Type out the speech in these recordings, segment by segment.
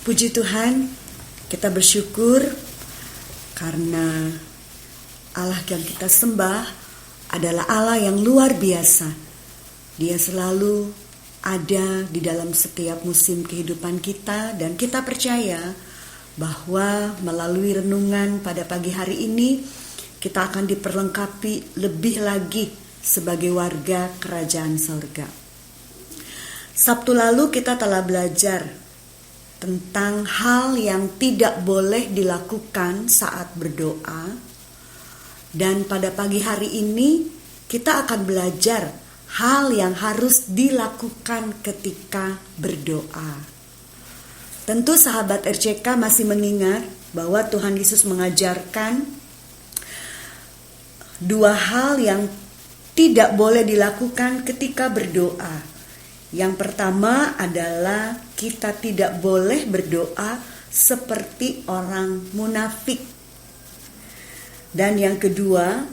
Puji Tuhan, kita bersyukur karena Allah yang kita sembah adalah Allah yang luar biasa. Dia selalu ada di dalam setiap musim kehidupan kita, dan kita percaya bahwa melalui renungan pada pagi hari ini kita akan diperlengkapi lebih lagi sebagai warga kerajaan sorga. Sabtu lalu kita telah belajar tentang hal yang tidak boleh dilakukan saat berdoa. Dan pada pagi hari ini kita akan belajar hal yang harus dilakukan ketika berdoa. Tentu sahabat RCK masih mengingat bahwa Tuhan Yesus mengajarkan dua hal yang tidak boleh dilakukan ketika berdoa. Yang pertama adalah kita tidak boleh berdoa seperti orang munafik. Dan yang kedua,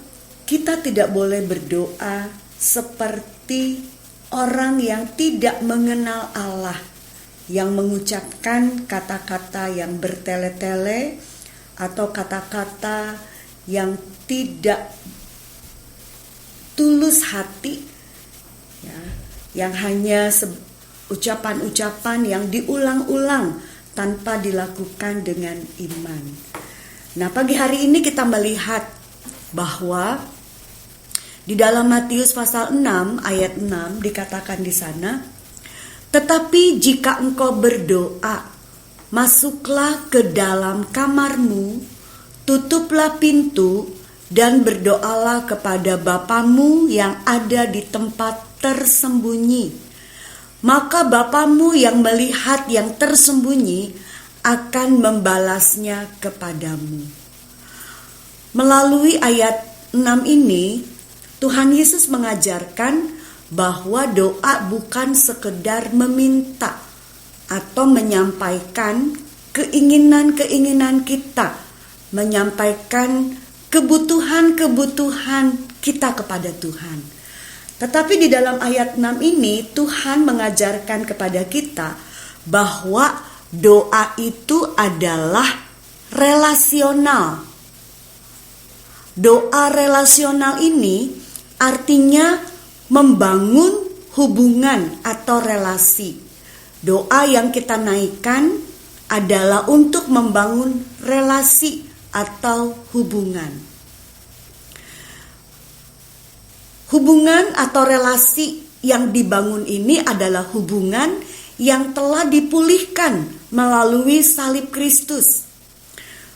kita tidak boleh berdoa seperti orang yang tidak mengenal Allah, yang mengucapkan kata-kata yang bertele-tele atau kata-kata yang tidak tulus hati, ya, yang hanya ucapan-ucapan yang diulang-ulang tanpa dilakukan dengan iman. Nah, pagi hari ini kita melihat bahwa di dalam Matius pasal 6 ayat 6 dikatakan di sana, "Tetapi jika engkau berdoa, masuklah ke dalam kamarmu, tutuplah pintu dan berdoalah kepada Bapamu yang ada di tempat tersembunyi. Maka Bapamu yang melihat yang tersembunyi akan membalasnya kepadamu." Melalui ayat 6 ini, Tuhan Yesus mengajarkan bahwa doa bukan sekedar meminta atau menyampaikan keinginan-keinginan kita, menyampaikan kebutuhan-kebutuhan kita kepada Tuhan. Tetapi di dalam ayat 6 ini Tuhan mengajarkan kepada kita bahwa doa itu adalah relasional. Doa relasional ini artinya membangun hubungan atau relasi. Doa yang kita naikkan adalah untuk membangun relasi atau hubungan. Hubungan atau relasi yang dibangun ini adalah hubungan yang telah dipulihkan melalui salib Kristus.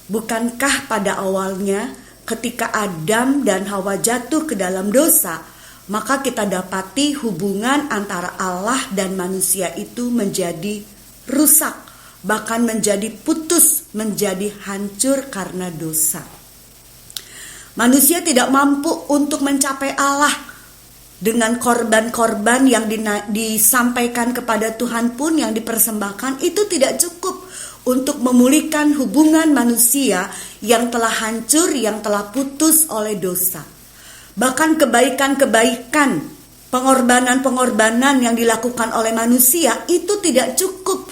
Bukankah pada awalnya ketika Adam dan Hawa jatuh ke dalam dosa, maka kita dapati hubungan antara Allah dan manusia itu menjadi rusak, bahkan menjadi putus, menjadi hancur karena dosa. Manusia tidak mampu untuk mencapai Allah. Dengan korban-korban yang disampaikan kepada Tuhan pun, yang dipersembahkan, itu tidak cukup untuk memulihkan hubungan manusia yang telah hancur, yang telah putus oleh dosa. Bahkan kebaikan-kebaikan, pengorbanan-pengorbanan yang dilakukan oleh manusia itu tidak cukup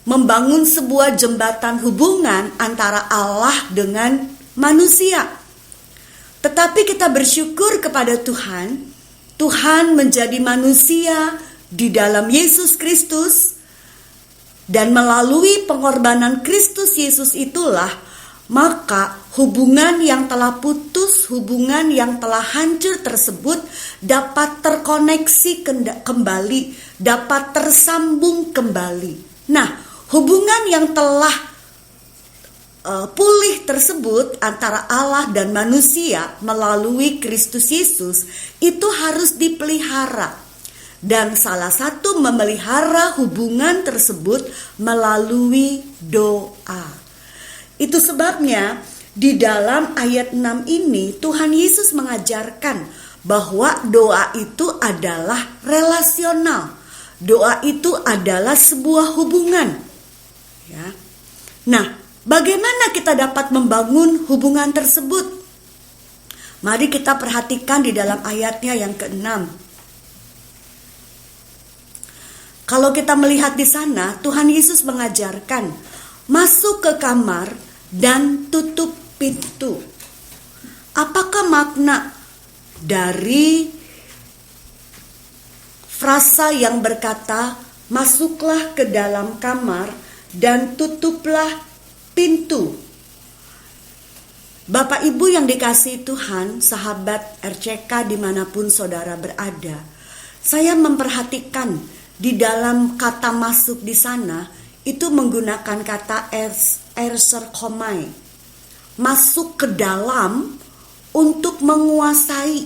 membangun sebuah jembatan hubungan antara Allah dengan manusia. Tetapi kita bersyukur kepada Tuhan. Tuhan menjadi manusia di dalam Yesus Kristus, dan melalui pengorbanan Kristus Yesus itulah maka hubungan yang telah putus, hubungan yang telah hancur tersebut dapat terkoneksi kembali, dapat tersambung kembali. Nah, hubungan yang telah pulih tersebut antara Allah dan manusia melalui Kristus Yesus itu harus dipelihara. Dan salah satu memelihara hubungan tersebut melalui doa. Itu sebabnya di dalam ayat 6 ini Tuhan Yesus mengajarkan bahwa doa itu adalah relasional. Doa itu adalah sebuah hubungan. Ya. Nah, bagaimana kita dapat membangun hubungan tersebut? Mari kita perhatikan di dalam ayatnya yang ke-6. Kalau kita melihat di sana, Tuhan Yesus mengajarkan masuk ke kamar dan tutup pintu. Apakah makna dari frasa yang berkata, masuklah ke dalam kamar dan tutuplah pintu? Bapak Ibu yang dikasihi Tuhan, sahabat RCK dimanapun saudara berada, saya memperhatikan di dalam kata masuk di sana itu menggunakan kata erserkomai, masuk ke dalam untuk menguasai.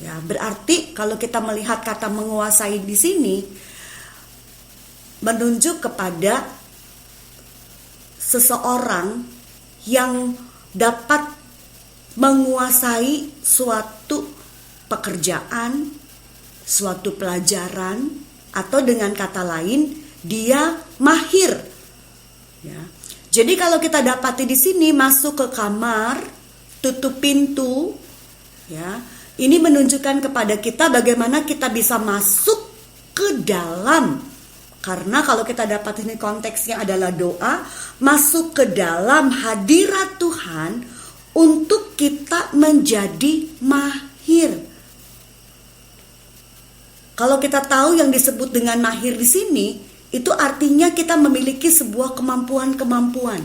Ya, berarti kalau kita melihat kata menguasai di sini menunjuk kepada seseorang yang dapat menguasai suatu pekerjaan, suatu pelajaran, atau dengan kata lain dia mahir. Ya. Jadi kalau kita dapati di sini masuk ke kamar, tutup pintu, ya, ini menunjukkan kepada kita bagaimana kita bisa masuk ke dalam. Karena kalau kita dapat ini konteksnya adalah doa, masuk ke dalam hadirat Tuhan untuk kita menjadi mahir. Kalau kita tahu yang disebut dengan mahir di sini, itu artinya kita memiliki sebuah kemampuan-kemampuan.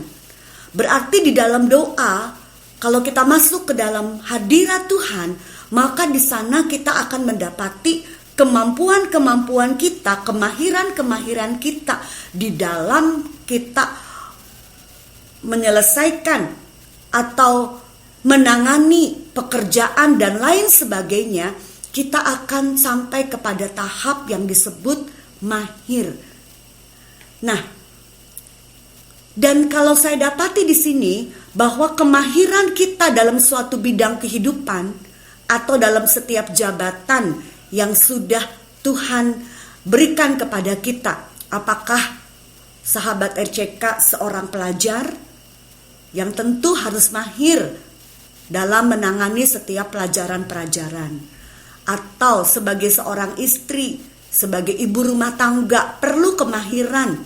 Berarti di dalam doa, kalau kita masuk ke dalam hadirat Tuhan, maka di sana kita akan mendapati kemampuan-kemampuan kita, kemahiran-kemahiran kita di dalam kita menyelesaikan atau menangani pekerjaan dan lain sebagainya, kita akan sampai kepada tahap yang disebut mahir. Nah, dan kalau saya dapati di sini bahwa kemahiran kita dalam suatu bidang kehidupan atau dalam setiap jabatan yang sudah Tuhan berikan kepada kita. Apakah sahabat RCK seorang pelajar yang tentu harus mahir dalam menangani setiap pelajaran-pelajaran, atau sebagai seorang istri, sebagai ibu rumah tangga perlu kemahiran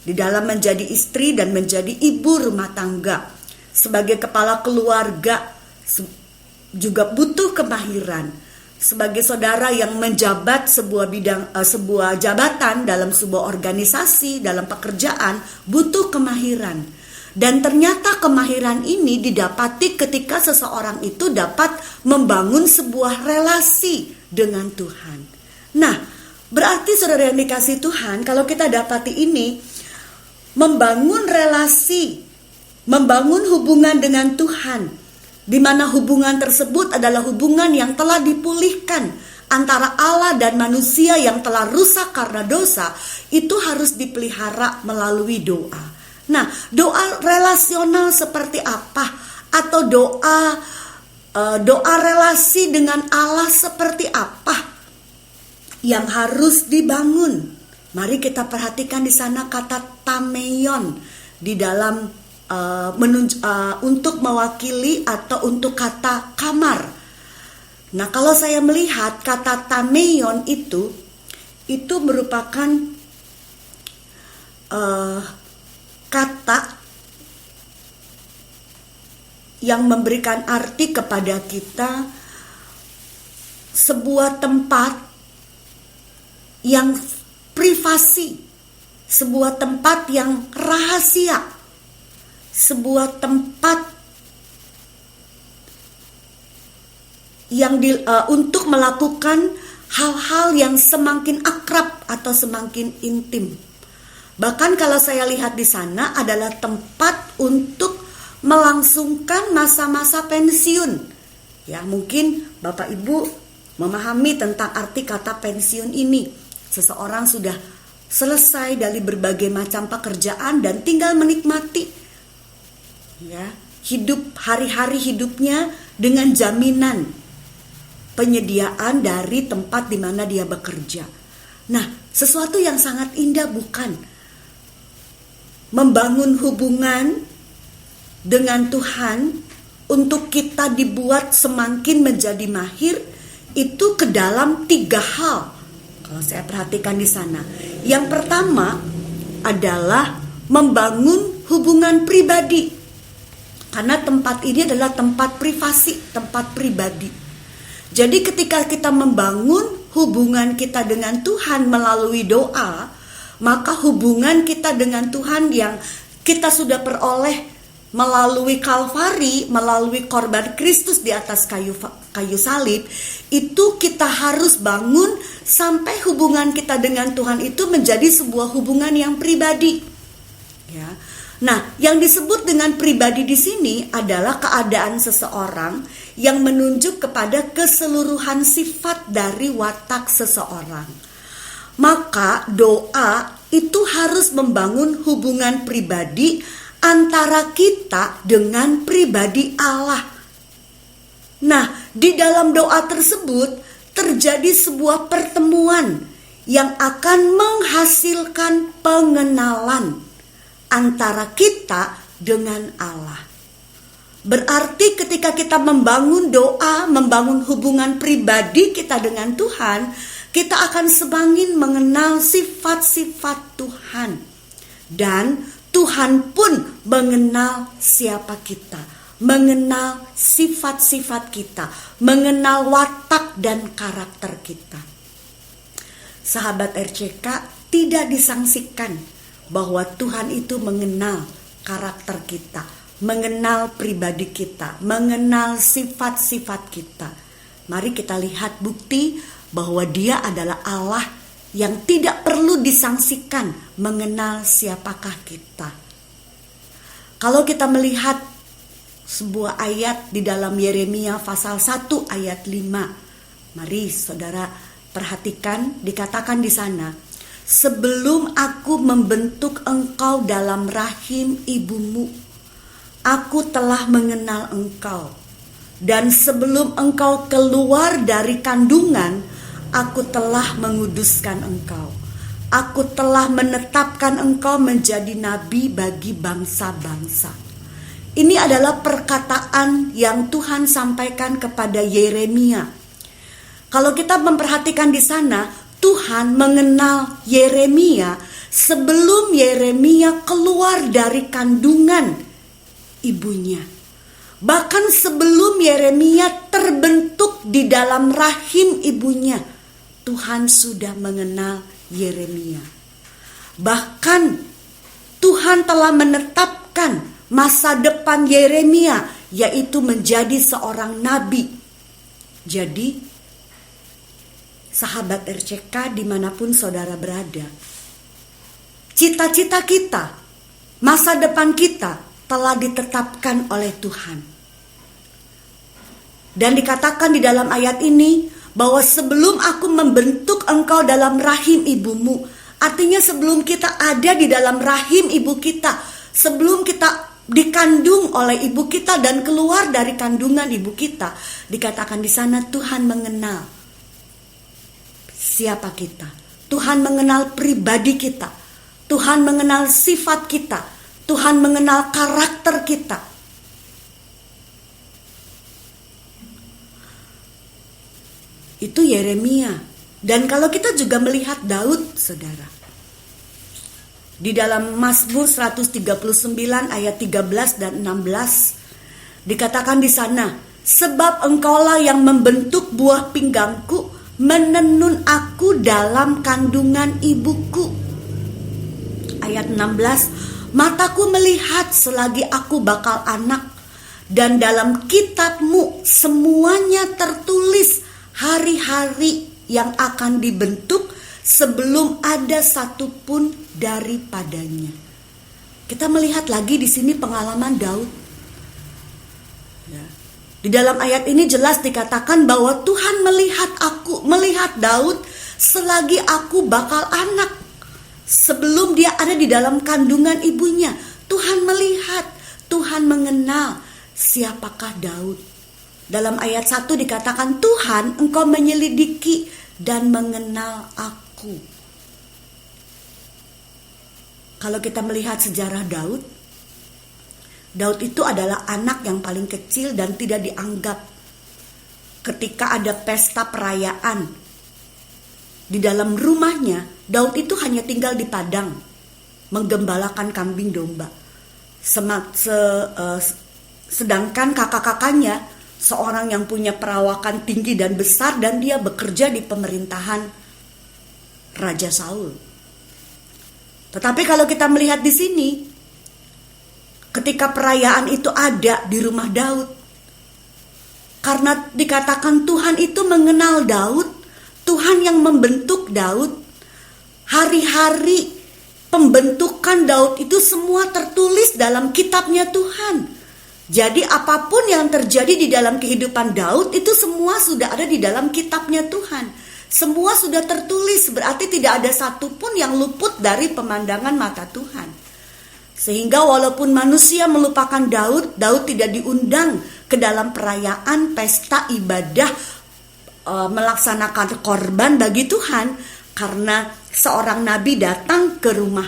di dalam menjadi istri dan menjadi ibu rumah tangga, sebagai kepala keluarga juga butuh kemahiran. Sebagai saudara yang menjabat sebuah jabatan dalam sebuah organisasi, dalam pekerjaan, butuh kemahiran. Dan ternyata kemahiran ini didapati ketika seseorang itu dapat membangun sebuah relasi dengan Tuhan. Nah, berarti saudara yang dikasihi Tuhan, kalau kita dapati ini, membangun relasi, membangun hubungan dengan Tuhan, di mana hubungan tersebut adalah hubungan yang telah dipulihkan antara Allah dan manusia yang telah rusak karena dosa, itu harus dipelihara melalui doa. Nah, doa relasional seperti apa? Atau doa relasi dengan Allah seperti apa yang harus dibangun? Mari kita perhatikan di sana kata tameion di dalam untuk mewakili atau untuk kata kamar. Nah, kalau saya melihat kata tameion itu merupakan kata yang memberikan arti kepada kita sebuah tempat yang privasi, sebuah tempat yang rahasia, sebuah tempat yang untuk melakukan hal-hal yang semakin akrab atau semakin intim. Bahkan kalau saya lihat di sana adalah tempat untuk melangsungkan masa-masa pensiun. Ya, mungkin Bapak Ibu memahami tentang arti kata pensiun ini. Seseorang sudah selesai dari berbagai macam pekerjaan dan tinggal menikmati ya, hidup hari-hari hidupnya dengan jaminan penyediaan dari tempat di mana dia bekerja. Nah, sesuatu yang sangat indah bukan? Membangun hubungan dengan Tuhan untuk kita dibuat semakin menjadi mahir itu ke dalam 3 hal. Kalau saya perhatikan di sana, yang pertama adalah membangun hubungan pribadi. Karena tempat ini adalah tempat privasi, tempat pribadi. Jadi ketika kita membangun hubungan kita dengan Tuhan melalui doa, maka hubungan kita dengan Tuhan yang kita sudah peroleh melalui Kalvari, melalui korban Kristus di atas kayu salib, itu kita harus bangun sampai hubungan kita dengan Tuhan itu menjadi sebuah hubungan yang pribadi. Ya. Nah, yang disebut dengan pribadi di sini adalah keadaan seseorang yang menunjuk kepada keseluruhan sifat dari watak seseorang. Maka doa itu harus membangun hubungan pribadi antara kita dengan pribadi Allah. Nah, di dalam doa tersebut terjadi sebuah pertemuan yang akan menghasilkan pengenalan antara kita dengan Allah. Berarti ketika kita membangun doa, membangun hubungan pribadi kita dengan Tuhan, kita akan semakin mengenal sifat-sifat Tuhan. Dan Tuhan pun mengenal siapa kita, mengenal sifat-sifat kita, mengenal watak dan karakter kita. Sahabat RCK, tidak disangsikan bahwa Tuhan itu mengenal karakter kita, mengenal pribadi kita, mengenal sifat-sifat kita. Mari kita lihat bukti bahwa Dia adalah Allah yang tidak perlu disangsikan mengenal siapakah kita. Kalau kita melihat sebuah ayat di dalam Yeremia pasal 1 ayat 5, mari saudara perhatikan, dikatakan di sana, sebelum aku membentuk engkau dalam rahim ibumu, aku telah mengenal engkau. Dan sebelum engkau keluar dari kandungan, aku telah menguduskan engkau. Aku telah menetapkan engkau menjadi nabi bagi bangsa-bangsa. Ini adalah perkataan yang Tuhan sampaikan kepada Yeremia. Kalau kita memperhatikan di sana, Tuhan mengenal Yeremia sebelum Yeremia keluar dari kandungan ibunya. Bahkan sebelum Yeremia terbentuk di dalam rahim ibunya, Tuhan sudah mengenal Yeremia. Bahkan Tuhan telah menetapkan masa depan Yeremia, yaitu menjadi seorang nabi. Jadi, sahabat RCK dimanapun saudara berada, cita-cita kita, masa depan kita telah ditetapkan oleh Tuhan. Dan dikatakan di dalam ayat ini bahwa sebelum aku membentuk engkau dalam rahim ibumu, artinya sebelum kita ada di dalam rahim ibu kita, sebelum kita dikandung oleh ibu kita dan keluar dari kandungan ibu kita, dikatakan di sana Tuhan mengenal siapa kita. Tuhan mengenal pribadi kita. Tuhan mengenal sifat kita. Tuhan mengenal karakter kita. Itu Yeremia. Dan kalau kita juga melihat Daud, saudara, di dalam Mazmur 139 ayat 13 dan 16 dikatakan di sana, sebab engkaulah yang membentuk buah pinggangku, menenun aku dalam kandungan ibuku. Ayat 16, mataku melihat selagi aku bakal anak, dan dalam kitabmu semuanya tertulis hari-hari yang akan dibentuk sebelum ada satupun daripadanya. Kita melihat lagi di sini pengalaman Daud. Ya. Di dalam ayat ini jelas dikatakan bahwa Tuhan melihat Daud selagi aku bakal anak. Sebelum dia ada di dalam kandungan ibunya, Tuhan melihat, Tuhan mengenal siapakah Daud. Dalam ayat 1 dikatakan, Tuhan, engkau menyelidiki dan mengenal aku. Kalau kita melihat sejarah Daud itu adalah anak yang paling kecil dan tidak dianggap. Ketika ada pesta perayaan di dalam rumahnya, Daud itu hanya tinggal di padang, menggembalakan kambing domba. Sedangkan kakak-kakaknya seorang yang punya perawakan tinggi dan besar, dan dia bekerja di pemerintahan Raja Saul. Tetapi kalau kita melihat di sini, ketika perayaan itu ada di rumah Daud, karena dikatakan Tuhan itu mengenal Daud, Tuhan yang membentuk Daud, hari-hari pembentukan Daud itu semua tertulis dalam kitabnya Tuhan. Jadi apapun yang terjadi di dalam kehidupan Daud itu semua sudah ada di dalam kitabnya Tuhan. Semua sudah tertulis, berarti tidak ada satupun yang luput dari pemandangan mata Tuhan. Sehingga walaupun manusia melupakan Daud, Daud tidak diundang ke dalam perayaan pesta ibadah melaksanakan korban bagi Tuhan, karena seorang nabi datang ke rumah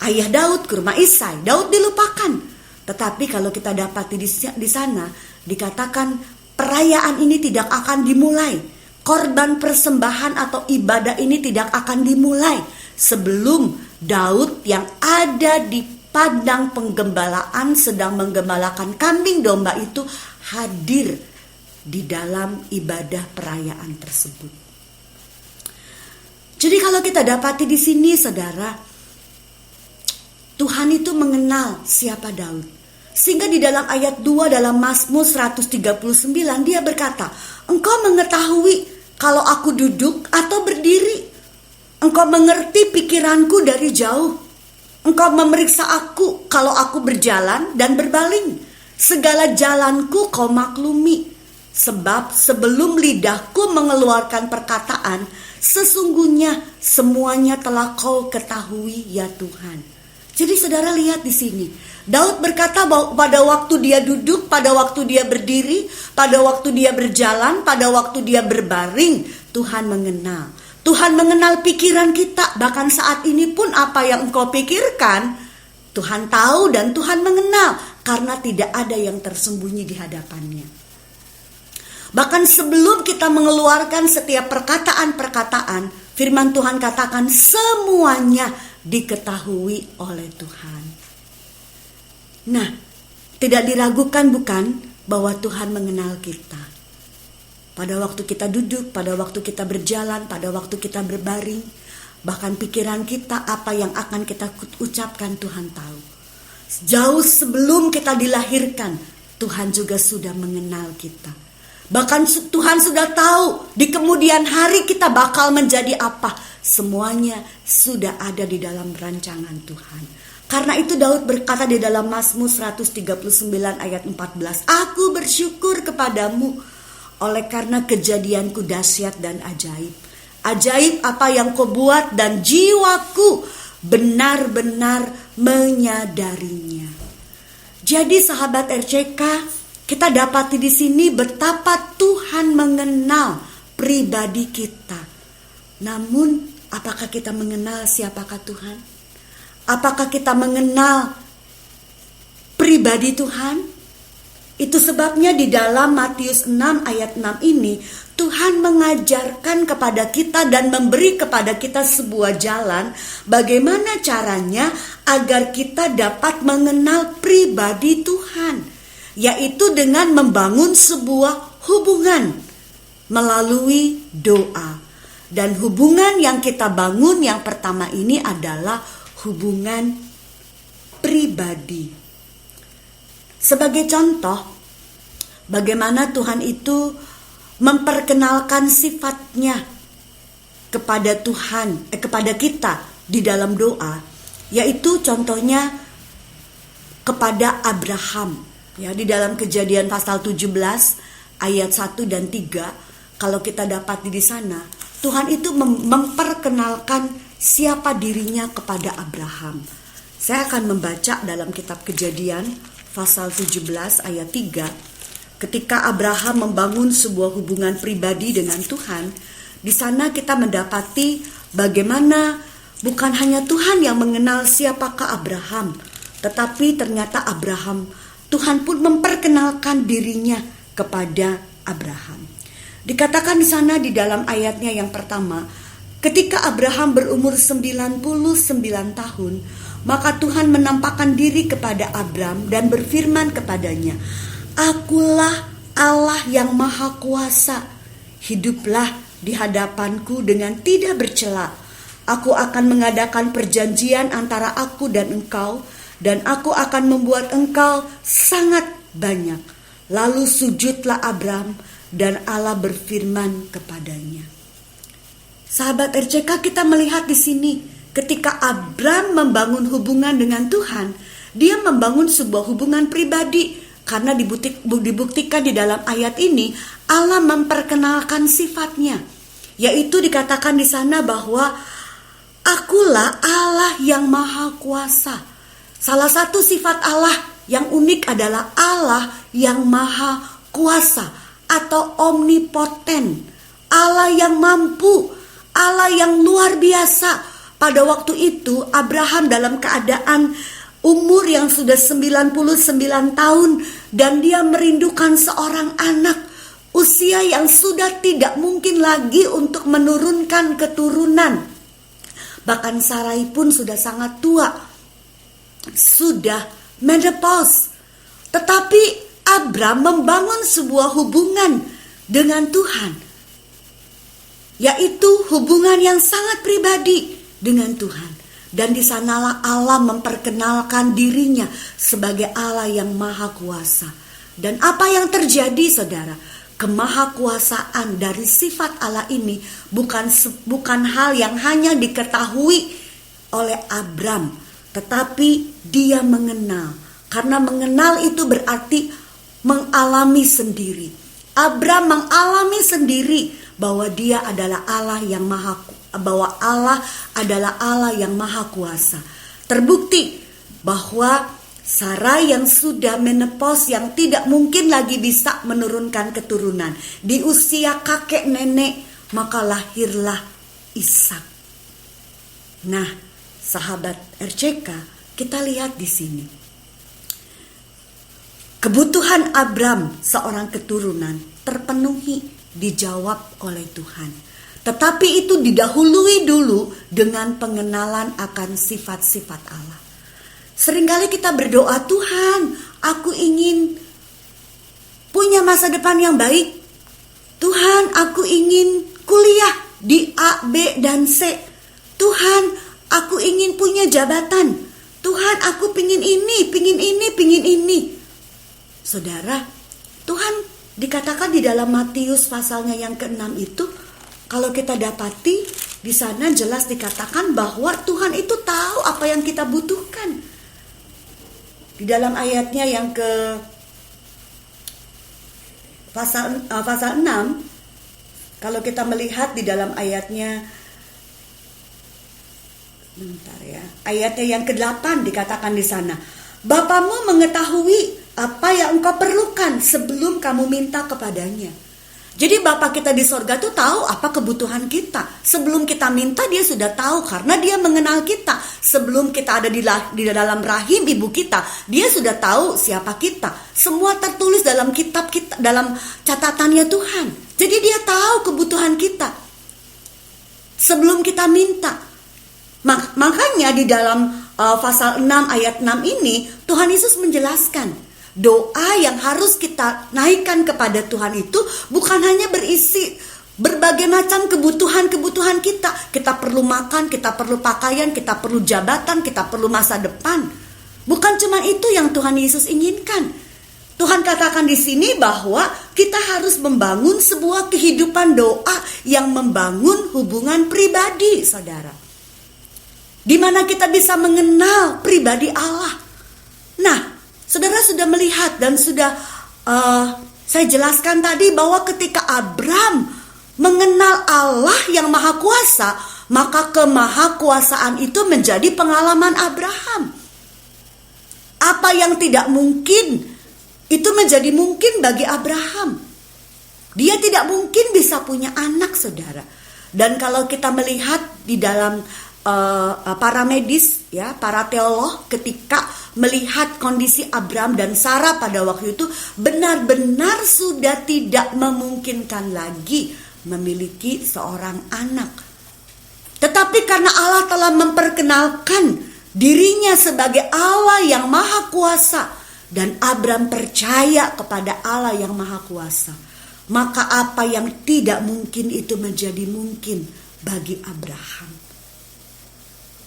ayah Daud, ke rumah Isai. Daud dilupakan. Tetapi kalau kita dapati di sana dikatakan perayaan ini tidak akan dimulai. Korban persembahan atau ibadah ini tidak akan dimulai sebelum Daud yang ada di padang penggembalaan sedang menggembalakan kambing domba itu hadir di dalam ibadah perayaan tersebut. Jadi kalau kita dapati di sini, saudara, Tuhan itu mengenal siapa Daud. Sehingga di dalam ayat 2 dalam Mazmur 139 dia berkata, "Engkau mengetahui kalau aku duduk atau berdiri. Engkau mengerti pikiranku dari jauh. Engkau memeriksa aku kalau aku berjalan dan berbaling. Segala jalanku kau maklumi. Sebab sebelum lidahku mengeluarkan perkataan, sesungguhnya semuanya telah kau ketahui ya Tuhan." Jadi saudara lihat di sini, Daud berkata bahwa pada waktu dia duduk, pada waktu dia berdiri, pada waktu dia berjalan, pada waktu dia berbaring, Tuhan mengenal. Tuhan mengenal pikiran kita, bahkan saat ini pun apa yang engkau pikirkan, Tuhan tahu dan Tuhan mengenal, karena tidak ada yang tersembunyi di hadapannya. Bahkan sebelum kita mengeluarkan setiap perkataan-perkataan, firman Tuhan katakan semuanya diketahui oleh Tuhan. Nah, tidak diragukan bukan bahwa Tuhan mengenal kita. Pada waktu kita duduk, pada waktu kita berjalan, pada waktu kita berbaring, bahkan pikiran kita, apa yang akan kita ucapkan, Tuhan tahu. Jauh sebelum kita dilahirkan, Tuhan juga sudah mengenal kita. Bahkan Tuhan sudah tahu di kemudian hari kita bakal menjadi apa. Semuanya sudah ada di dalam rancangan Tuhan. Karena itu Daud berkata di dalam Mazmur 139 ayat 14, "Aku bersyukur kepadamu oleh karena kejadianku dahsyat dan ajaib. Ajaib apa yang kau buat dan jiwaku benar-benar menyadarinya." Jadi sahabat RCK, kita dapati di sini betapa Tuhan mengenal pribadi kita. Namun, apakah kita mengenal siapakah Tuhan? Apakah kita mengenal pribadi Tuhan? Itu sebabnya di dalam Matius 6 ayat 6 ini, Tuhan mengajarkan kepada kita dan memberi kepada kita sebuah jalan bagaimana caranya agar kita dapat mengenal pribadi Tuhan, yaitu dengan membangun sebuah hubungan melalui doa. Dan hubungan yang kita bangun yang pertama ini adalah hubungan pribadi. Sebagai contoh, bagaimana Tuhan itu memperkenalkan sifatnya kepada kepada kita di dalam doa, yaitu contohnya kepada Abraham. Ya, di dalam Kejadian pasal 17 ayat 1 dan 3, kalau kita dapat di sana, Tuhan itu memperkenalkan siapa dirinya kepada Abraham. Saya akan membaca dalam kitab Kejadian pasal 17 ayat 3. Ketika Abraham membangun sebuah hubungan pribadi dengan Tuhan, di sana kita mendapati bagaimana bukan hanya Tuhan yang mengenal siapakah Abraham, tetapi ternyata Tuhan pun memperkenalkan dirinya kepada Abraham. Dikatakan di sana di dalam ayatnya yang pertama, ketika Abraham berumur 99 tahun, Maka Tuhan menampakkan diri kepada Abram dan berfirman kepadanya, "Akulah Allah yang Maha Kuasa. Hiduplah di hadapanku dengan tidak bercela. Aku akan mengadakan perjanjian antara aku dan engkau, dan aku akan membuat engkau sangat banyak." Lalu sujudlah Abram, dan Allah berfirman kepadanya. Sahabat RCK, kita melihat di sini ketika Abram membangun hubungan dengan Tuhan, dia membangun sebuah hubungan pribadi karena dibuktikan di dalam ayat ini Allah memperkenalkan sifatnya, yaitu dikatakan di sana bahwa akulah Allah yang Maha Kuasa. Salah satu sifat Allah yang unik adalah Allah yang Maha Kuasa atau omnipoten, Allah yang mampu, Allah yang luar biasa. Pada waktu itu Abraham dalam keadaan umur yang sudah 99 tahun dan dia merindukan seorang anak, usia yang sudah tidak mungkin lagi untuk menurunkan keturunan. Bahkan Sarai pun sudah sangat tua, sudah menopause. Tetapi Abram membangun sebuah hubungan dengan Tuhan, yaitu hubungan yang sangat pribadi dengan Tuhan. Dan di sanalah Allah memperkenalkan dirinya sebagai Allah yang Maha Kuasa. Dan apa yang terjadi, saudara? Kemahakuasaan dari sifat Allah ini bukan hal yang hanya diketahui oleh Abram, tetapi dia mengenal. Karena mengenal itu berarti mengalami sendiri. Abram mengalami sendiri bahwa dia adalah Allah yang bahwa Allah adalah Allah yang Maha Kuasa. Terbukti bahwa Sarai yang sudah menopause, yang tidak mungkin lagi bisa menurunkan keturunan, di usia kakek nenek, maka lahirlah Ishak. Nah, sahabat RCK, kita lihat di sini. Kebutuhan Abram seorang keturunan terpenuhi, dijawab oleh Tuhan. Tetapi itu didahului dulu dengan pengenalan akan sifat-sifat Allah. Seringkali kita berdoa, Tuhan, aku ingin punya masa depan yang baik. Tuhan, aku ingin kuliah di A, B, dan C. Tuhan, aku ingin punya jabatan. Tuhan, aku pingin ini, pingin ini, pingin ini. Saudara, Tuhan dikatakan di dalam Matius pasalnya yang ke-6 itu, kalau kita dapati, di sana jelas dikatakan bahwa Tuhan itu tahu apa yang kita butuhkan. Di dalam ayatnya yang ke pasal 6, kalau kita melihat di dalam ayatnya, ayatnya yang ke-8 dikatakan di sana, Bapamu mengetahui apa yang engkau perlukan sebelum kamu minta kepadanya. Jadi Bapa kita di sorga tuh tahu apa kebutuhan kita. Sebelum kita minta, dia sudah tahu karena dia mengenal kita. Sebelum kita ada di dalam rahim ibu kita, dia sudah tahu siapa kita. Semua tertulis dalam kitab kita, dalam catatannya Tuhan. Jadi dia tahu kebutuhan kita sebelum kita minta. Makanya di dalam pasal 6 ayat 6 ini Tuhan Yesus menjelaskan, doa yang harus kita naikkan kepada Tuhan itu bukan hanya berisi berbagai macam kebutuhan kita. Kita perlu makan, kita perlu pakaian, kita perlu jabatan, kita perlu masa depan. Bukan cuma itu yang Tuhan Yesus inginkan. Tuhan katakan di sini bahwa kita harus membangun sebuah kehidupan doa yang membangun hubungan pribadi, saudara. Di mana kita bisa mengenal pribadi Allah. Nah, saudara sudah melihat dan sudah saya jelaskan tadi bahwa ketika Abram mengenal Allah yang Maha Kuasa, maka kemahakuasaan itu menjadi pengalaman Abraham. Apa yang tidak mungkin itu menjadi mungkin bagi Abraham. Dia tidak mungkin bisa punya anak, saudara. Dan kalau kita melihat di dalam para medis, ya, para teolog ketika melihat kondisi Abram dan Sarah pada waktu itu, benar-benar sudah tidak memungkinkan lagi memiliki seorang anak. Tetapi karena Allah telah memperkenalkan dirinya sebagai Allah yang maha kuasa, dan Abram percaya kepada Allah yang maha kuasa, maka apa yang tidak mungkin itu menjadi mungkin bagi Abraham.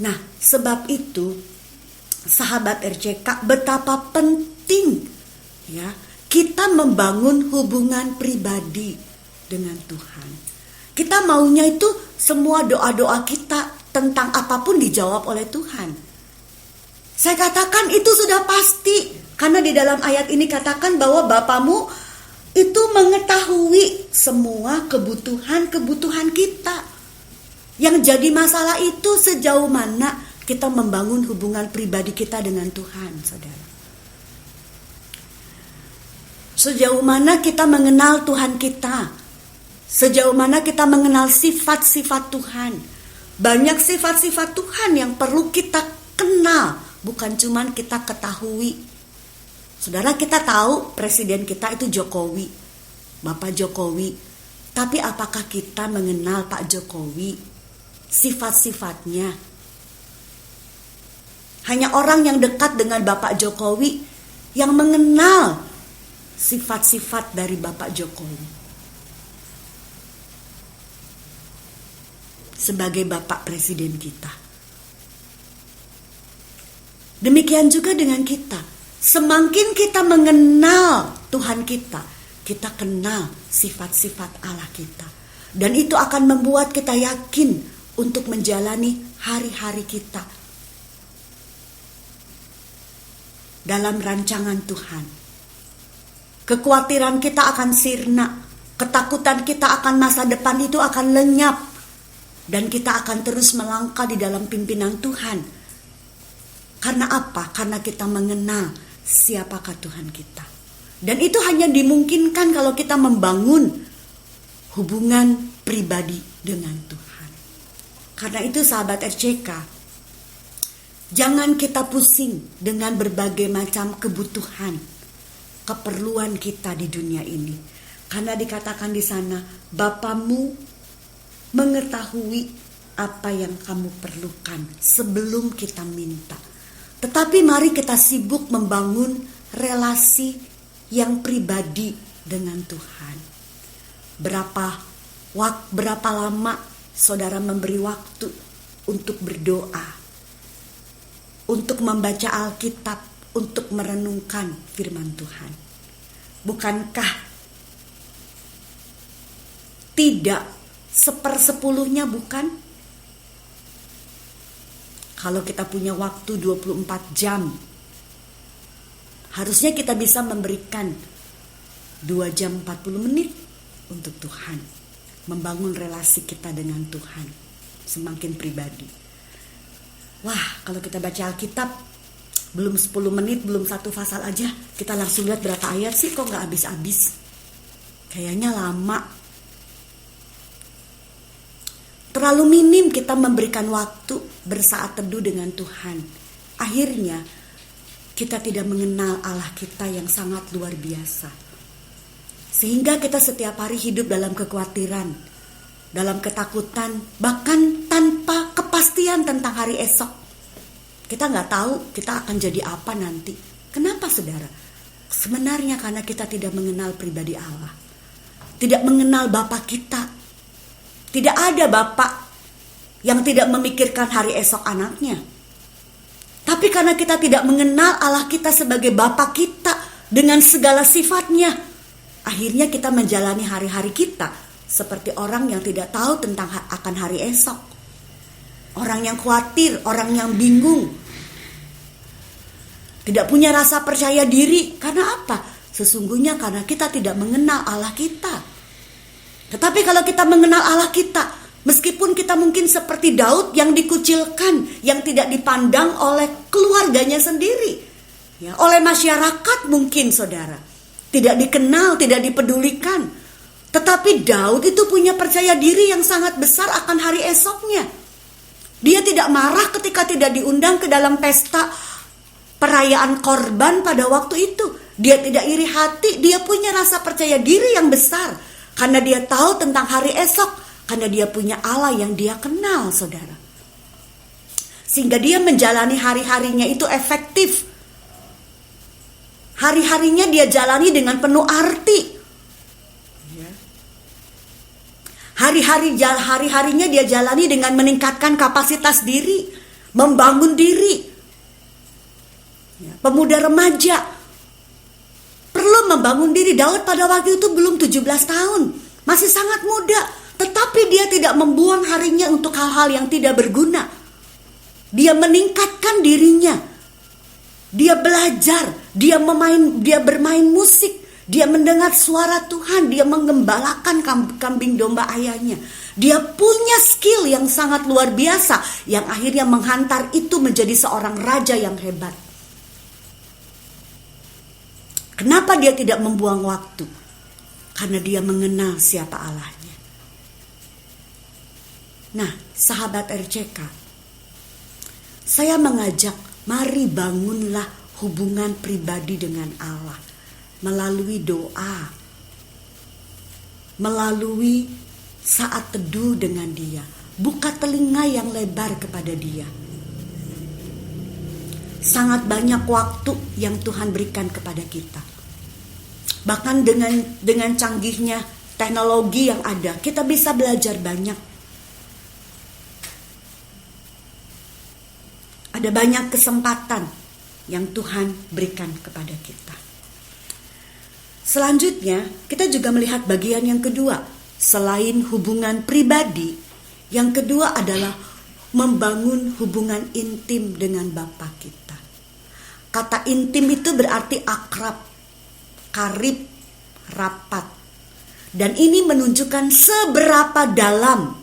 Nah, sebab itu sahabat RCK, betapa penting ya kita membangun hubungan pribadi dengan Tuhan. Kita maunya itu semua doa-doa kita tentang apapun dijawab oleh Tuhan. Saya katakan itu sudah pasti, karena di dalam ayat ini katakan bahwa Bapamu itu mengetahui semua kebutuhan-kebutuhan kita. Yang jadi masalah itu sejauh mana kita membangun hubungan pribadi kita dengan Tuhan, saudara. Sejauh mana kita mengenal Tuhan kita. Sejauh mana kita mengenal sifat-sifat Tuhan. Banyak sifat-sifat Tuhan yang perlu kita kenal, bukan cuma kita ketahui. Saudara, kita tahu presiden kita itu Jokowi, Bapak Jokowi. Tapi apakah kita mengenal Pak Jokowi? Sifat-sifatnya. Hanya orang yang dekat dengan Bapak Jokowi yang mengenal sifat-sifat dari Bapak Jokowi sebagai Bapak Presiden kita. Demikian juga dengan kita. Semakin kita mengenal Tuhan kita, kita kenal sifat-sifat Allah kita. Dan itu akan membuat kita yakin untuk menjalani hari-hari kita dalam rancangan Tuhan. Kekhawatiran kita akan sirna, ketakutan kita akan masa depan itu akan lenyap, dan kita akan terus melangkah di dalam pimpinan Tuhan. Karena apa? Karena kita mengenal siapakah Tuhan kita. Dan itu hanya dimungkinkan kalau kita membangun hubungan pribadi dengan Tuhan. Karena itu sahabat RCK, jangan kita pusing dengan berbagai macam kebutuhan, keperluan kita di dunia ini. Karena dikatakan di sana, Bapamu mengetahui apa yang kamu perlukan sebelum kita minta. Tetapi mari kita sibuk membangun relasi yang pribadi dengan Tuhan. Berapa lama saudara memberi waktu untuk berdoa, untuk membaca Alkitab, untuk merenungkan firman Tuhan? Bukankah tidak 1/10-nya, bukan? Kalau kita punya waktu 24 jam, harusnya kita bisa memberikan 2 jam 40 menit untuk Tuhan. Membangun relasi kita dengan Tuhan semakin pribadi. Wah, kalau kita baca Alkitab belum 10 menit, belum 1 pasal aja, kita langsung lihat berapa ayat sih, kok gak habis-habis. Kayaknya lama. Terlalu minim kita memberikan waktu bersaat teduh dengan Tuhan. Akhirnya kita tidak mengenal Allah kita yang sangat luar biasa. Sehingga kita setiap hari hidup dalam kekhawatiran, dalam ketakutan, bahkan tanpa kepastian tentang hari esok. Kita gak tahu kita akan jadi apa nanti. Kenapa, saudara? Sebenarnya karena kita tidak mengenal pribadi Allah. Tidak mengenal Bapa kita. Tidak ada Bapak yang tidak memikirkan hari esok anaknya. Tapi karena kita tidak mengenal Allah kita sebagai Bapa kita dengan segala sifatnya, akhirnya kita menjalani hari-hari kita seperti orang yang tidak tahu tentang akan hari esok. Orang yang khawatir, orang yang bingung. Tidak punya rasa percaya diri. Karena apa? Sesungguhnya karena kita tidak mengenal Allah kita. Tetapi kalau kita mengenal Allah kita, meskipun kita mungkin seperti Daud yang dikucilkan, yang tidak dipandang oleh keluarganya sendiri, ya, oleh masyarakat mungkin, saudara, tidak dikenal, tidak dipedulikan. Tetapi Daud itu punya percaya diri yang sangat besar akan hari esoknya. Dia tidak marah ketika tidak diundang ke dalam pesta perayaan korban pada waktu itu. Dia tidak iri hati, dia punya rasa percaya diri yang besar. Karena dia tahu tentang hari esok, karena dia punya Allah yang dia kenal, saudara. sehingga dia menjalani hari-harinya itu efektif. Hari-harinya dia jalani dengan penuh arti. Hari-harinya dia jalani dengan meningkatkan kapasitas diri, membangun diri. Pemuda remaja perlu membangun diri. Daud pada waktu itu belum 17 tahun, masih sangat muda, tetapi dia tidak membuang harinya untuk hal-hal yang tidak berguna. Dia meningkatkan dirinya. Dia belajar, dia bermain musik, dia mendengar suara Tuhan, dia mengembalakan kambing domba ayahnya. Dia punya skill yang sangat luar biasa yang akhirnya menghantar itu menjadi seorang raja yang hebat. Kenapa dia tidak membuang waktu? Karena dia mengenal siapa Allahnya. Nah, sahabat RCK, saya mengajak, mari bangunlah hubungan pribadi dengan Allah melalui doa, melalui saat teduh dengan Dia. Buka telinga yang lebar kepada Dia. Sangat banyak waktu yang Tuhan berikan kepada kita. Bahkan dengan canggihnya teknologi yang ada, kita bisa belajar banyak. Ada banyak kesempatan yang Tuhan berikan kepada kita. Selanjutnya, kita juga melihat bagian yang kedua. Selain hubungan pribadi, yang kedua adalah membangun hubungan intim dengan Bapa kita. Kata intim itu berarti akrab, karib, rapat. Dan ini menunjukkan seberapa dalam,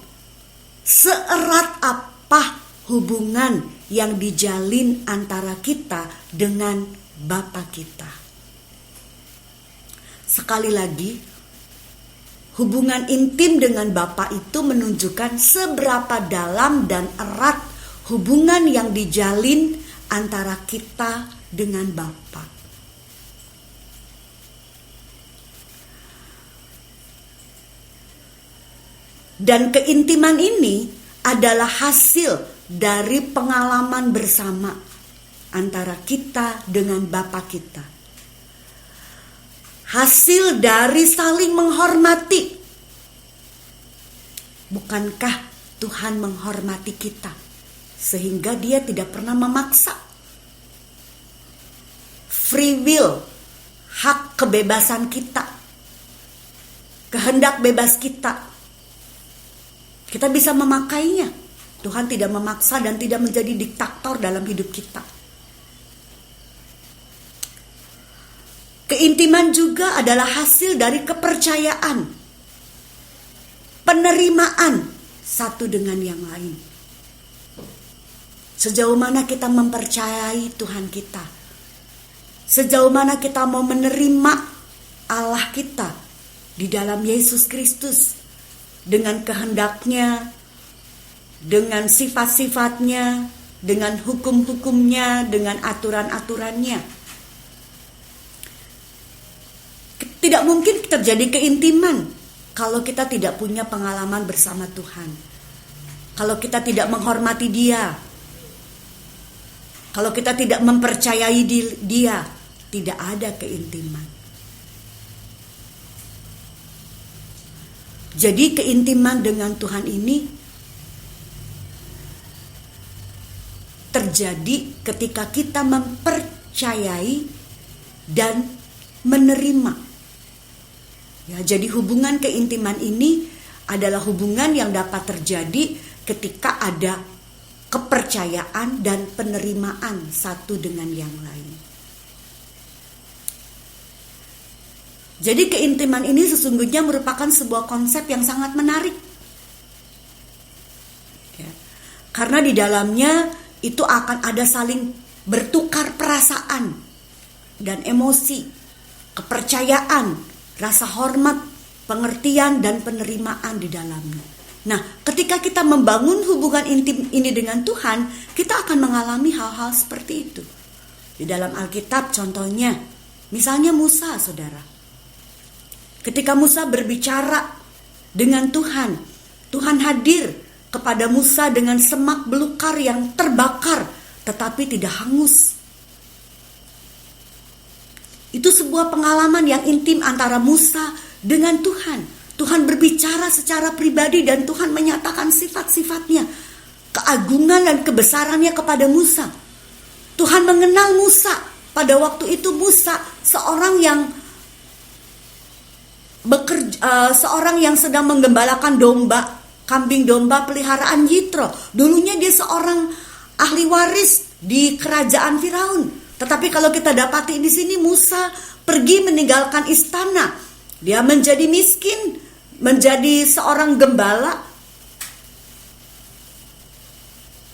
seerat apa hubungan yang dijalin antara kita dengan Bapa kita. Sekali lagi, hubungan intim dengan Bapa itu menunjukkan seberapa dalam dan erat hubungan yang dijalin antara kita dengan Bapa. Dan keintiman ini adalah hasil dari pengalaman bersama antara kita dengan Bapa kita. Hasil dari saling menghormati. Bukankah Tuhan menghormati kita sehingga Dia tidak pernah memaksa? Free will, hak kebebasan kita, kehendak bebas kita, kita bisa memakainya. Tuhan tidak memaksa dan tidak menjadi diktator dalam hidup kita. Keintiman juga adalah hasil dari kepercayaan, penerimaan satu dengan yang lain. Sejauh mana kita mempercayai Tuhan kita, sejauh mana kita mau menerima Allah kita di dalam Yesus Kristus dengan kehendaknya, dengan sifat-sifatnya, dengan hukum-hukumnya, dengan aturan-aturannya. Tidak mungkin terjadi keintiman kalau kita tidak punya pengalaman bersama Tuhan. Kalau kita tidak menghormati Dia, kalau kita tidak mempercayai Dia, tidak ada keintiman. Jadi keintiman dengan Tuhan ini terjadi ketika kita mempercayai dan menerima. Ya, jadi hubungan keintiman ini adalah hubungan yang dapat terjadi ketika ada kepercayaan dan penerimaan satu dengan yang lain. Jadi keintiman ini sesungguhnya merupakan sebuah konsep yang sangat menarik. Ya, karena di dalamnya itu akan ada saling bertukar perasaan dan emosi, kepercayaan, rasa hormat, pengertian, dan penerimaan di dalamnya. Nah, ketika kita membangun hubungan intim ini dengan Tuhan, kita akan mengalami hal-hal seperti itu. Di dalam Alkitab contohnya, misalnya Musa, saudara. Ketika Musa berbicara dengan Tuhan, Tuhan hadir kepada Musa dengan semak belukar yang terbakar tetapi tidak hangus. Itu sebuah pengalaman yang intim antara Musa dengan Tuhan. Tuhan berbicara secara pribadi dan Tuhan menyatakan sifat-sifatnya, keagungan dan kebesarannya kepada Musa. Tuhan mengenal Musa. Pada waktu itu Musa seorang yang sedang menggembalakan domba, kambing domba peliharaan Yitro. Dulunya dia seorang ahli waris di kerajaan Firaun. Tetapi kalau kita dapati di sini Musa pergi meninggalkan istana. Dia menjadi miskin, menjadi seorang gembala,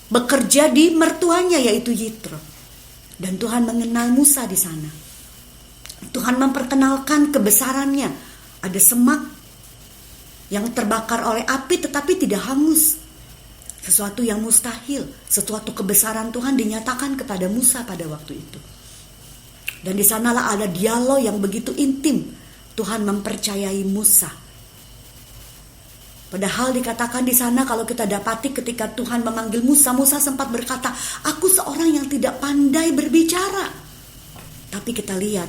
bekerja di mertuanya yaitu Yitro. Dan Tuhan mengenal Musa di sana. Tuhan memperkenalkan kebesarannya. Ada semak yang terbakar oleh api tetapi tidak hangus. Sesuatu yang mustahil, sesuatu kebesaran Tuhan dinyatakan kepada Musa pada waktu itu. Dan di sanalah ada dialog yang begitu intim. Tuhan mempercayai Musa. Padahal dikatakan di sana kalau kita dapati ketika Tuhan memanggil Musa, Musa sempat berkata, "Aku seorang yang tidak pandai berbicara." Tapi kita lihat,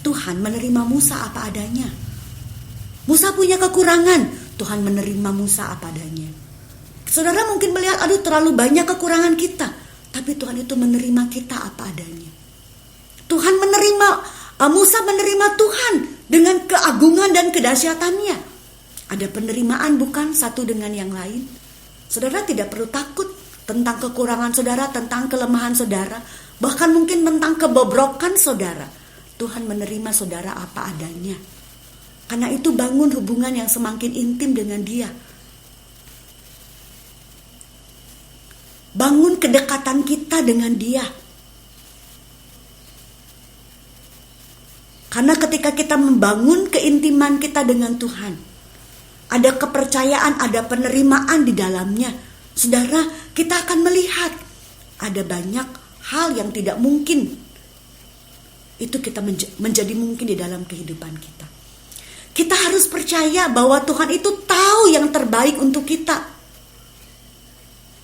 Tuhan menerima Musa apa adanya. Musa punya kekurangan, Tuhan menerima Musa apa adanya. Saudara mungkin melihat, aduh terlalu banyak kekurangan kita. Tapi Tuhan itu menerima kita apa adanya. Tuhan menerima, Musa menerima Tuhan dengan keagungan dan kedahsyatannya. Ada penerimaan bukan satu dengan yang lain. Saudara tidak perlu takut tentang kekurangan saudara, tentang kelemahan saudara. Bahkan mungkin tentang kebobrokan saudara. Tuhan menerima saudara apa adanya. Karena itu bangun hubungan yang semakin intim dengan Dia. Bangun kedekatan kita dengan Dia. Karena ketika kita membangun keintiman kita dengan Tuhan, ada kepercayaan, ada penerimaan di dalamnya. Saudara, kita akan melihat ada banyak hal yang tidak mungkin. Itu kita menjadi mungkin di dalam kehidupan kita. Kita harus percaya bahwa Tuhan itu tahu yang terbaik untuk kita.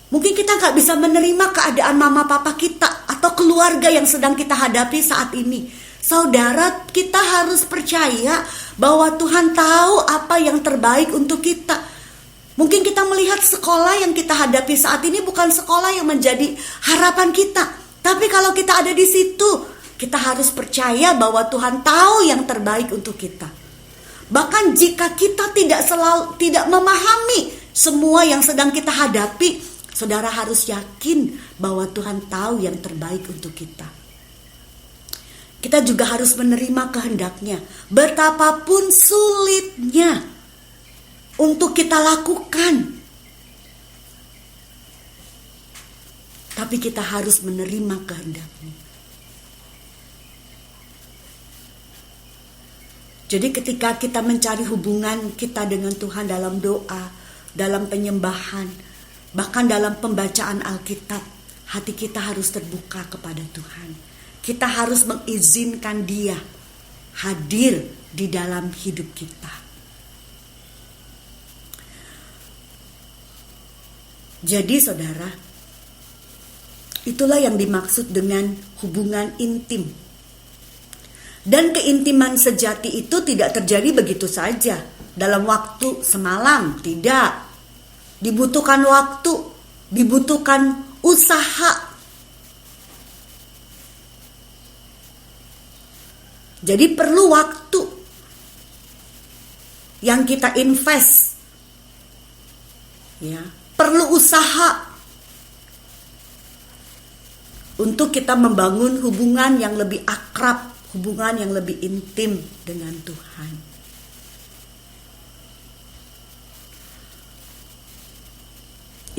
Mungkin kita gak bisa menerima keadaan mama papa kita atau keluarga yang sedang kita hadapi saat ini. Saudara, kita harus percaya bahwa Tuhan tahu apa yang terbaik untuk kita. Mungkin kita melihat sekolah yang kita hadapi saat ini bukan sekolah yang menjadi harapan kita. Tapi kalau kita ada di situ, kita harus percaya bahwa Tuhan tahu yang terbaik untuk kita. Bahkan jika kita tidak memahami semua yang sedang kita hadapi, saudara harus yakin bahwa Tuhan tahu yang terbaik untuk kita. Kita juga harus menerima kehendaknya. Betapapun sulitnya untuk kita lakukan. Tapi kita harus menerima kehendaknya. Jadi ketika kita mencari hubungan kita dengan Tuhan dalam doa, dalam penyembahan, bahkan dalam pembacaan Alkitab, hati kita harus terbuka kepada Tuhan. Kita harus mengizinkan Dia hadir di dalam hidup kita. Jadi saudara, itulah yang dimaksud dengan hubungan intim. Dan keintiman sejati itu tidak terjadi begitu saja dalam waktu semalam, tidak. Dibutuhkan waktu, dibutuhkan usaha. Jadi perlu waktu yang kita invest. Ya, perlu usaha untuk kita membangun hubungan yang lebih akrab, hubungan yang lebih intim dengan Tuhan.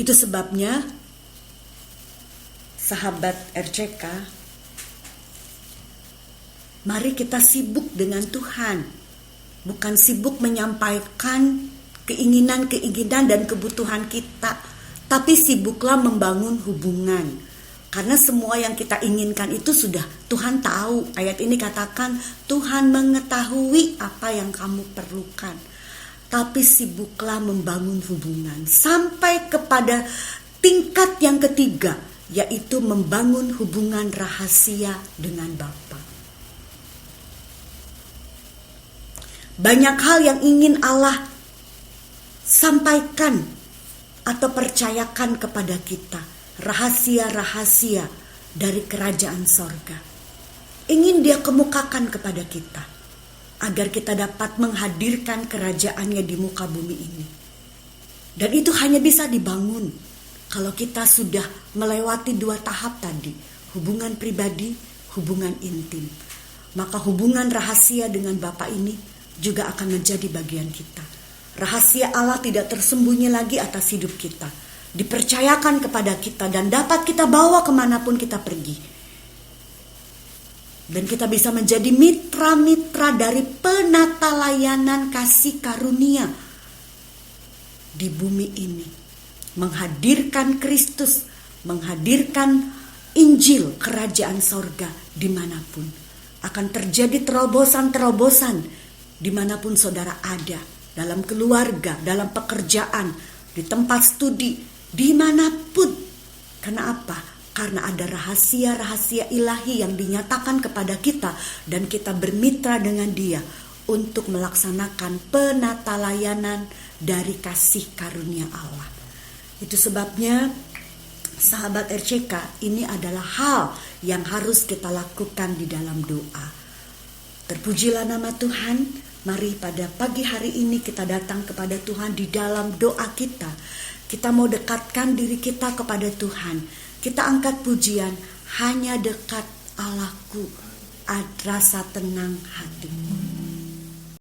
Itu sebabnya sahabat RCK, mari kita sibuk dengan Tuhan. Bukan sibuk menyampaikan keinginan-keinginan dan kebutuhan kita, tapi sibuklah membangun hubungan. Karena semua yang kita inginkan itu sudah Tuhan tahu. Ayat ini katakan Tuhan mengetahui apa yang kamu perlukan. tapi sibuklah membangun hubungan sampai kepada tingkat yang ketiga, yaitu membangun hubungan rahasia dengan Bapa. Banyak hal yang ingin Allah sampaikan atau percayakan kepada kita, rahasia-rahasia dari kerajaan sorga. Ingin Dia kemukakan kepada kita, agar kita dapat menghadirkan kerajaannya di muka bumi ini. Dan itu hanya bisa dibangun kalau kita sudah melewati 2 tahap tadi, hubungan pribadi, hubungan intim. Maka hubungan rahasia dengan Bapa ini juga akan menjadi bagian kita. Rahasia Allah tidak tersembunyi lagi atas hidup kita, dipercayakan kepada kita dan dapat kita bawa kemanapun kita pergi. Dan kita bisa menjadi mitra-mitra dari penata layanan kasih karunia di bumi ini, menghadirkan Kristus, menghadirkan Injil kerajaan sorga dimanapun. Akan terjadi terobosan-terobosan dimanapun saudara ada, dalam keluarga, dalam pekerjaan, di tempat studi, dimanapun. Karena apa? Karena ada rahasia-rahasia ilahi yang dinyatakan kepada kita dan kita bermitra dengan Dia untuk melaksanakan penata layanan dari kasih karunia Allah. Itu sebabnya sahabat RCK, ini adalah hal yang harus kita lakukan di dalam doa. Terpujilah nama Tuhan. Mari pada pagi hari ini kita datang kepada Tuhan di dalam doa kita. Kita mau dekatkan diri kita kepada Tuhan. Kita angkat pujian, hanya dekat Allahku, rasa tenang hatimu.